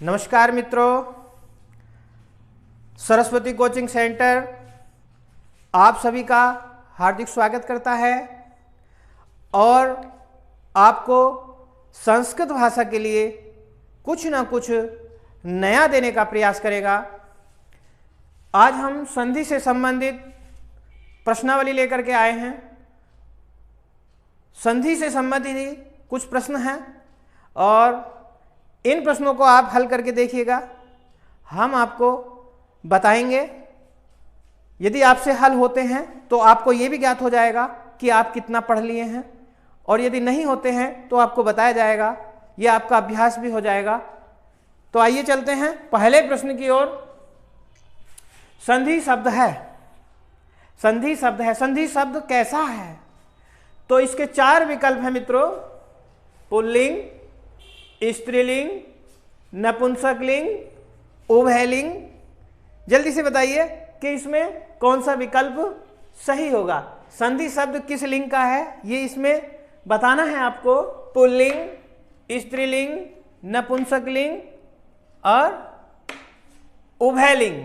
नमस्कार मित्रों, Saraswati coaching centre आप सभी का हार्दिक स्वागत करता है और आपको संस्कृत भाषा के लिए कुछ ना कुछ नया देने का प्रयास करेगा। आज हम संधि से संबंधित प्रश्नावली लेकर के आए हैं। संधि से संबंधित कुछ प्रश्न हैं और इन प्रश्नों को आप हल करके देखिएगा। हम आपको बताएंगे, यदि आपसे हल होते हैं तो आपको ये भी ज्ञात हो जाएगा कि आप कितना पढ़ लिए हैं, और यदि नहीं होते हैं तो आपको बताया जाएगा, ये आपका अभ्यास भी हो जाएगा। तो आइए चलते हैं पहले प्रश्न की ओर। संधि शब्द है, संधि शब्द है, संधि शब्द कैसा है? तो इसके चार विकल्प हैं मित्रों, पुल्लिंग, स्त्रीलिंग, नपुंसकलिंग, उभयलिंग। जल्दी से बताइए कि इसमें कौन सा विकल्प सही होगा। संधि शब्द किस लिंग का है ये इसमें बताना है आपको। पुल्लिंग, स्त्रीलिंग, नपुंसकलिंग और उभयलिंग।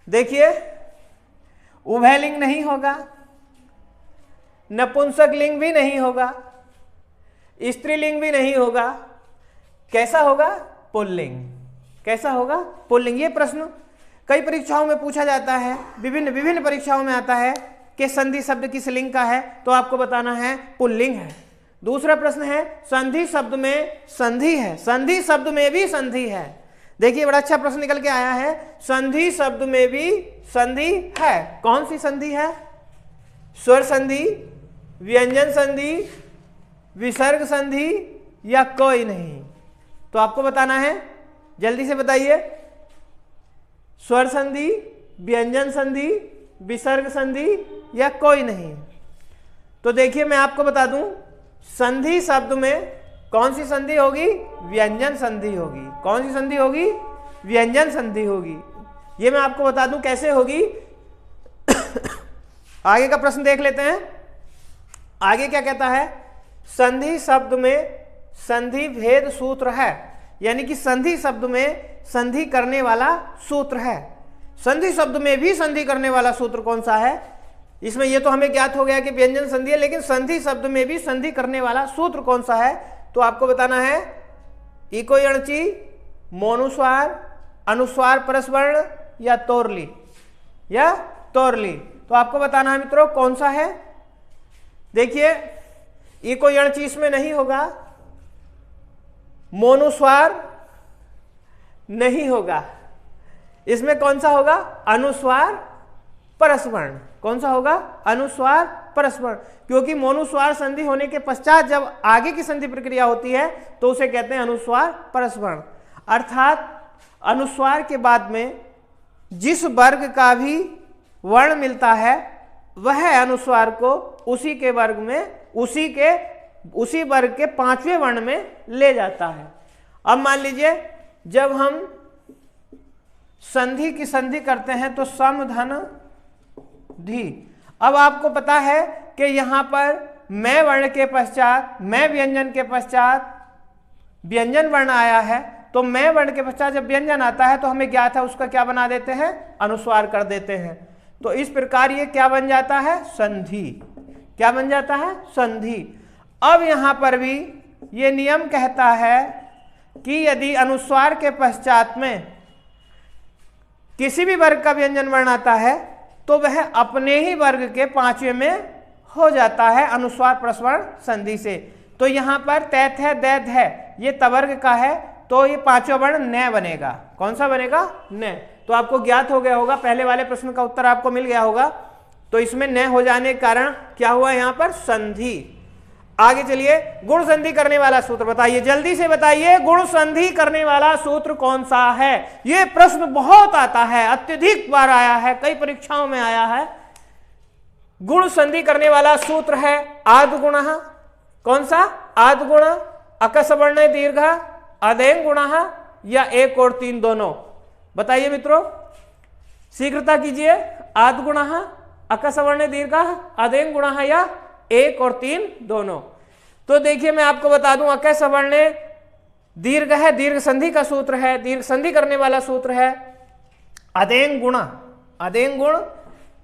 देखिए, उभयलिंग नहीं होगा, नपुंसकलिंग भी नहीं होगा, स्त्रीलिंग भी नहीं होगा। कैसा होगा? पुल्लिंग। कैसा होगा? पुल्लिंग। ये प्रश्न कई परीक्षाओं में पूछा जाता है, विभिन्न परीक्षाओं में आता है कि संधि शब्द किस लिंग का है, तो आपको बताना है पुल्लिंग है। दूसरा प्रश्न है संधि शब्द में संधि है, संधि शब्द में भी संधि है। देखिए, बड़ा अच्छा प्रश्न निकल के आया है, संधि शब्द में भी संधि है। कौन सी संधि है? स्वर संधि, व्यंजन संधि, विसर्ग संधि या कोई नहीं? तो आपको बताना है, जल्दी से बताइए। स्वर संधि, व्यंजन संधि, विसर्ग संधि या कोई नहीं? तो देखिए, मैं आपको बता दूं, संधि शब्द में कौन सी संधि होगी? व्यंजन संधि होगी। कौन सी संधि होगी? व्यंजन संधि होगी। ये मैं आपको बता दूं कैसे होगी। आगे का प्रश्न देख लेते हैं। आगे क्या कहता है? संधि शब्द में संधि भेद सूत्र है, यानी कि संधि शब्द में संधि करने वाला सूत्र है। संधि शब्द में भी संधि करने वाला सूत्र कौन सा है? इसमें ये तो हमें ज्ञात हो गया कि व्यंजन संधि है, लेकिन संधि शब्द में भी संधि करने वाला सूत्र कौन सा है? तो आपको बताना है इको यणची, मोनुस्वार, अनुस्वार परस्वर्ण या तोरली, या तोरली। तो आपको बताना है मित्रों कौन सा है। देखिए, इको यणची इसमें नहीं होगा, मोनुस्वार नहीं होगा, इसमें कौन सा होगा? अनुस्वार परस्वर्ण। कौन सा होगा? अनुस्वार परस्वर्ण। क्योंकि मोनुस्वार संधि होने के पश्चात जब आगे की संधि प्रक्रिया होती है तो उसे कहते हैं अनुस्वार परस्वर्ण। अर्थात अनुस्वार के बाद में जिस वर्ग का भी वर्ण मिलता है वह अनुस्वार को उसी के वर्ग में, उसी वर्ग के पांचवें वर्ण में ले जाता है। अब मान लीजिए, जब हम संधि की संधि करते हैं तो सम धन धी। अब आपको पता है कि यहां पर मैं वर्ण के पश्चात, मैं व्यंजन के पश्चात व्यंजन वर्ण आया है, तो मैं वर्ण के पश्चात जब व्यंजन आता है तो हमें ज्ञात है उसका क्या बना देते हैं? अनुस्वार कर देते हैं। तो इस प्रकार ये क्या बन जाता है? संधि। क्या बन जाता है? संधि। अब यहां पर भी ये नियम कहता है कि यदि अनुस्वार के पश्चात में किसी भी वर्ग का व्यंजन वर्ण आता है तो वह अपने ही वर्ग के पांचवें में हो जाता है अनुस्वार परस्वर्ण संधि से। तो यहां पर तैथ है, दैथ है, ये तवर्ग का है, तो ये पांचवा वर्ण न बनेगा। कौन सा बनेगा? न। तो आपको ज्ञात हो गया होगा, पहले वाले प्रश्न का उत्तर आपको मिल गया होगा। तो इसमें न हो जाने के कारण क्या हुआ? यहां पर संधि। आगे चलिए, गुण संधि करने वाला सूत्र बताइए, जल्दी से बताइए, गुण संधि करने वाला सूत्र कौन सा है? यह प्रश्न बहुत आता है, अत्यधिक बार आया है, कई परीक्षाओं में आया है। गुण संधि करने वाला सूत्र है आद्गुण। कौन सा? आद्गुण, अकसवर्ण दीर्घ, अदेंग गुण या एक और तीन दोनों? बताइए मित्रों, शीघ्रता कीजिए। आद्गुण, अकसवर्ण दीर्घ, अदेंग गुण या एक और तीन दोनों? तो देखिए, मैं आपको बता दूं, अकसवर्ण दीर्घ है, दीर्घ संधि का सूत्र है, दीर्घ संधि करने वाला सूत्र है अदेंग गुण, अदेंग गुण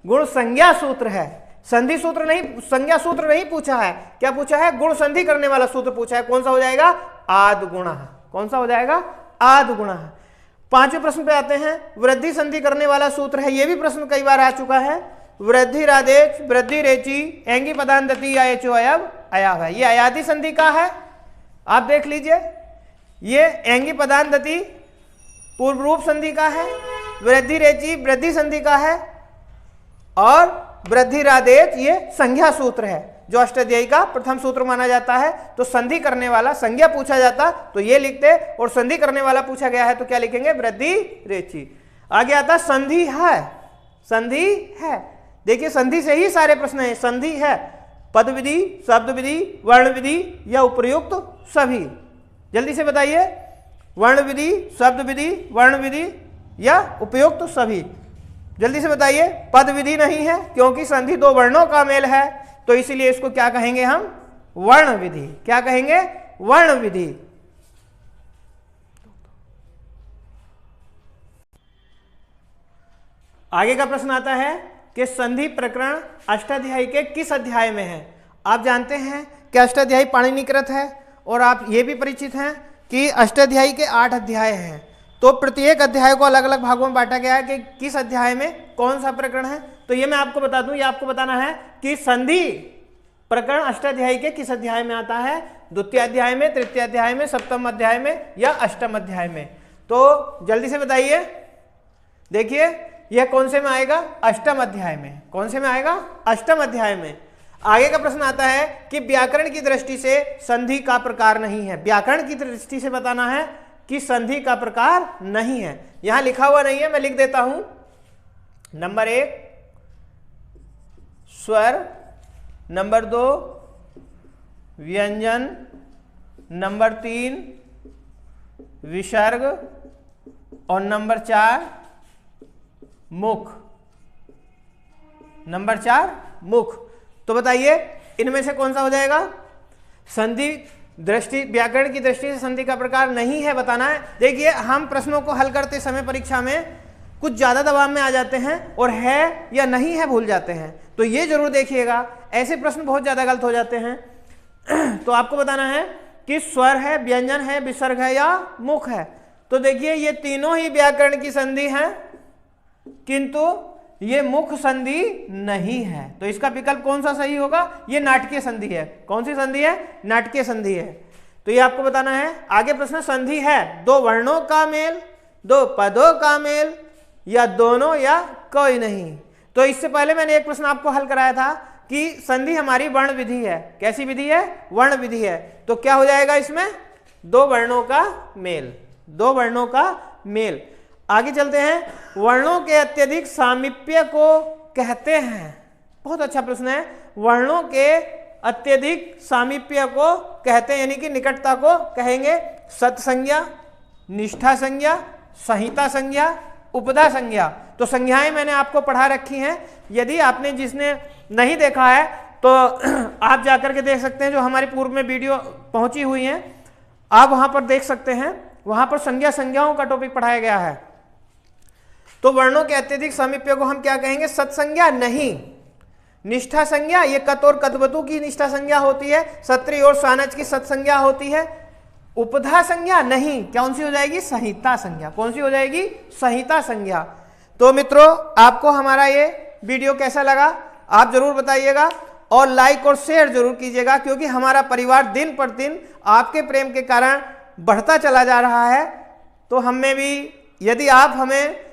गुण संज्ञा सूत्र है, संधि सूत्र नहीं, संज्ञा सूत्र नहीं पूछा है, क्या पूछा है? गुण संधि करने वाला सूत्र पूछा है। कौन सा हो जाएगा? आद गुणः। कौन सा हो जाएगा? आद गुणः। पांचवें प्रश्न पे आते हैं, वृद्धि संधि करने वाला सूत्र है, यह भी प्रश्न कई बार आ चुका है। वृद्धि रादेच, वृद्धि रेची, एंगी पदांतति या एचो अयव अयाव है, ये अयादि संधि का है, आप देख लीजिए। ये एंगी पदांतति पूर्व रूप संधि का है, वृद्धि रेची वृद्धि संधि का है, और वृद्धि रादेच ये संज्ञा सूत्र है जो अष्टाध्यायी का प्रथम सूत्र माना जाता है। तो संधि करने वाला, संज्ञा पूछा जाता तो ये लिखते, और संधि करने वाला पूछा गया है तो क्या लिखेंगे? वृद्धि रेची। आगे आता संधि है, संधि है, देखिए संधि से ही सारे प्रश्न है। संधि है पद विधि, शब्द विधि, वर्ण विधि या उपर्युक्त सभी। जल्दी से बताइए, वर्ण विधि, शब्द विधि, वर्ण विधि या उपयुक्त सभी, जल्दी से बताइए। पद विधि नहीं है क्योंकि संधि दो वर्णों का मेल है, तो इसीलिए इसको क्या कहेंगे हम? वर्ण विधि। क्या कहेंगे? वर्ण विधि। आगे का प्रश्न आता है कि संधि प्रकरण अष्टाध्यायी के किस अध्याय में है? आप जानते हैं कि अष्टाध्यायी पाणिनिकृत है, और आप ये भी परिचित हैं कि अष्टाध्यायी के 8 अध्याय हैं, तो प्रत्येक अध्याय को अलग अलग भागों में बांटा गया है कि किस अध्याय में कौन सा प्रकरण है। तो ये मैं आपको बता दूं, ये आपको बताना है कि संधि प्रकरण अष्टाध्यायी के किस अध्याय में आता है, द्वितीय अध्याय में, तृतीय अध्याय में, सप्तम अध्याय में या अष्टम अध्याय में। तो जल्दी से बताइए, देखिए यह कौन से में आएगा? अष्टम अध्याय में। कौन से में आएगा? अष्टम अध्याय में। आगे का प्रश्न आता है कि व्याकरण की दृष्टि से संधि का प्रकार नहीं है, व्याकरण की दृष्टि से बताना है कि संधि का प्रकार नहीं है। यहां लिखा हुआ नहीं है, मैं लिख देता हूं। नंबर 1 स्वर, नंबर 2 व्यंजन, नंबर 3 विसर्ग और नंबर 4 मुख। नंबर 4 मुख। तो बताइए इनमें से कौन सा हो जाएगा? संधि दृष्टि, व्याकरण की दृष्टि से संधि का प्रकार नहीं है बताना है। देखिए हम प्रश्नों को हल करते समय परीक्षा में कुछ ज्यादा दबाव में आ जाते हैं और है या नहीं है भूल जाते हैं, तो ये जरूर देखिएगा, ऐसे प्रश्न बहुत ज्यादा गलत हो जाते हैं। तो आपको बताना है कि स्वर है, व्यंजन है, विसर्ग है या मुख है। तो देखिए ये तीनों ही व्याकरण की संधि है, किंतु ये मुख संधि नहीं है, तो इसका विकल्प कौन सा सही होगा? ये नाटकीय संधि है। कौन सी संधि है? नाटकीय संधि है। तो ये आपको बताना है। आगे प्रश्न, संधि है दो वर्णों का मेल, दो पदों का मेल, या दोनों या कोई नहीं। तो इससे पहले मैंने एक प्रश्न आपको हल कराया था कि संधि हमारी वर्ण विधि है। कैसी विधि है? वर्ण विधि है। तो क्या हो जाएगा इसमें? दो वर्णों का मेल, दो वर्णों का मेल। आगे चलते हैं, वर्णों के अत्यधिक सामीप्य को कहते हैं। बहुत अच्छा प्रश्न है। वर्णों के अत्यधिक सामीप्य को कहते हैं, यानी कि निकटता को कहेंगे सत संज्ञा, निष्ठा संज्ञा, संहिता संज्ञा, उपधा संज्ञा। तो संज्ञाएं मैंने आपको पढ़ा रखी हैं, यदि आपने जिसने नहीं देखा है तो आप जाकर के देख सकते हैं, जो हमारी पूर्व में वीडियो पहुंची हुई हैं आप वहां पर देख सकते हैं, वहां पर संज्ञाओं का टॉपिक पढ़ाया गया है। तो वर्णों के अत्यधिक सामीप्य को हम क्या कहेंगे? सत्संज्ञा नहीं। निष्ठा संज्ञा, ये कत और कतवतु की निष्ठा संज्ञा होती है, सत्री और सानच की सत्संज्ञा होती है। उपधा संज्ञा नहीं, कौन सी हो जाएगी? संहिता संज्ञा। कौन सी हो जाएगी? संहिता संज्ञा। तो मित्रों आपको हमारा ये वीडियो कैसा लगा आप जरूर बताइएगा, और लाइक और शेयर जरूर कीजिएगा, क्योंकि हमारा परिवार दिन पर दिन आपके प्रेम के कारण बढ़ता चला जा रहा है। तो हमें भी, यदि आप हमें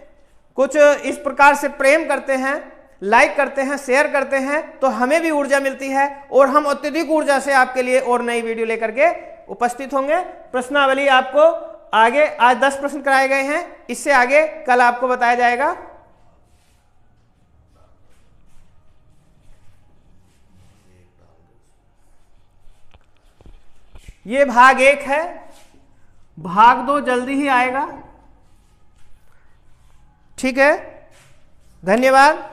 कुछ इस प्रकार से प्रेम करते हैं, लाइक करते हैं, शेयर करते हैं, तो हमें भी ऊर्जा मिलती है और हम अत्यधिक ऊर्जा से आपके लिए और नई वीडियो लेकर के उपस्थित होंगे। प्रश्नावली आपको आगे, आज 10 प्रश्न कराए गए हैं, इससे आगे कल आपको बताया जाएगा। ये भाग 1 है, भाग 2 जल्दी ही आएगा। ठीक है, धन्यवाद।